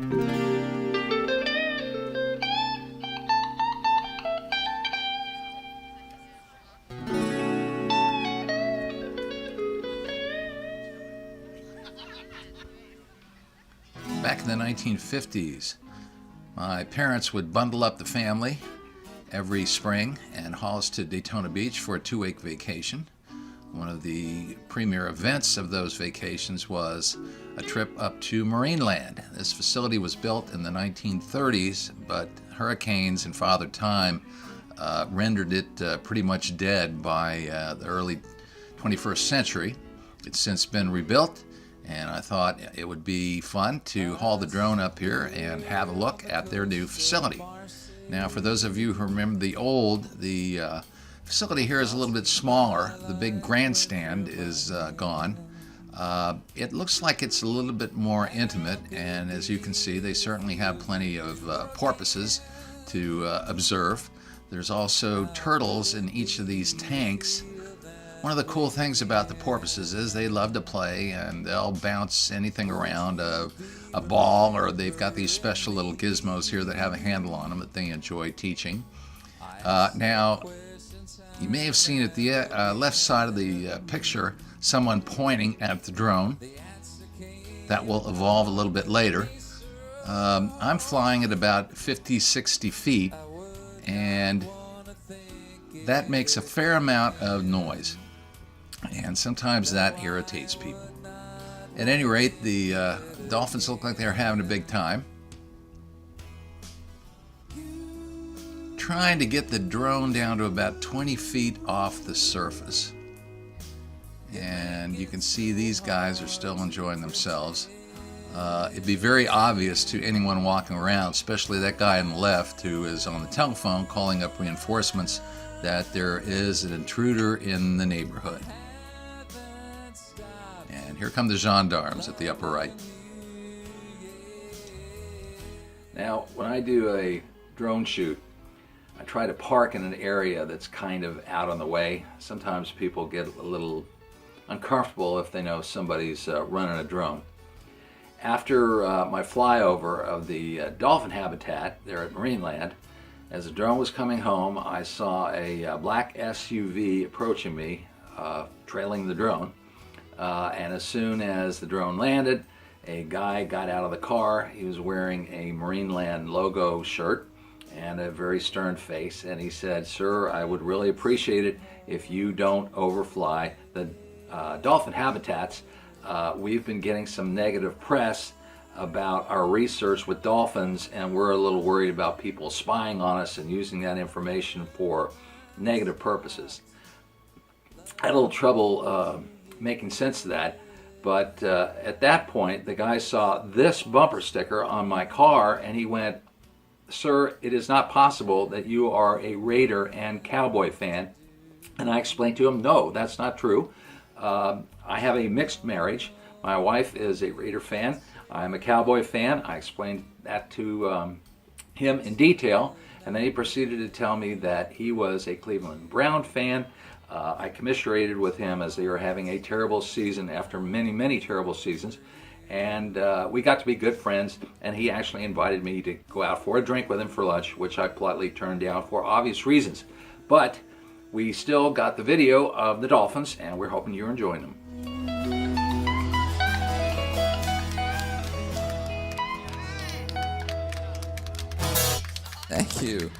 Back in the 1950s, my parents would bundle up the family every spring and haul us to Daytona Beach for a 2-week vacation. One of the premier events of those vacations was a trip up to Marineland. This facility was built in the 1930s, but hurricanes and Father Time rendered it pretty much dead by the early 21st century. It's since been rebuilt, and I thought it would be fun to haul the drone up here and have a look at their new facility. Now, for those of you who remember the facility here is a little bit smaller. The big grandstand is gone. It looks like it's a little bit more intimate, and as you can see, they certainly have plenty of porpoises to observe. There's also turtles in each of these tanks. One of the cool things about the porpoises is they love to play, and they'll bounce anything around, a ball, or they've got these special little gizmos here that have a handle on them that they enjoy teaching. Now, you may have seen at the left side of the picture someone pointing at the drone. That will evolve a little bit later. I'm flying at about 50-60 feet, and that makes a fair amount of noise, and sometimes that irritates people. At any rate, the dolphins look like they're having a big time. Trying to get the drone down to about 20 feet off the surface. And you can see these guys are still enjoying themselves. It'd be very obvious to anyone walking around, especially that guy on the left who is on the telephone calling up reinforcements, that there is an intruder in the neighborhood. And here come the gendarmes at the upper right. Now, when I do a drone shoot, I try to park in an area that's kind of out on the way. Sometimes people get a little uncomfortable if they know somebody's running a drone. After my flyover of the dolphin habitat there at Marineland, as the drone was coming home, I saw a black SUV approaching me, trailing the drone. And as soon as the drone landed, a guy got out of the car. He was wearing a Marineland logo shirt and a very stern face, and he said, "Sir, I would really appreciate it if you don't overfly the dolphin habitats. We've been getting some negative press about our research with dolphins, and we're a little worried about people spying on us and using that information for negative purposes." I had a little trouble making sense of that, but at that point, the guy saw this bumper sticker on my car, and he went, "Sir, it is not possible that you are a Raider and Cowboy fan." And I explained to him, "No, that's not true. I have a mixed marriage. My wife is a Raider fan. I'm a Cowboy fan." I explained that to him in detail, and then he proceeded to tell me that he was a Cleveland Brown fan. I commiserated with him as they were having a terrible season after many, many terrible seasons. And we got to be good friends, and he actually invited me to go out for a drink with him for lunch, which I politely turned down for obvious reasons. But we still got the video of the dolphins, and we're hoping you're enjoying them. Thank you.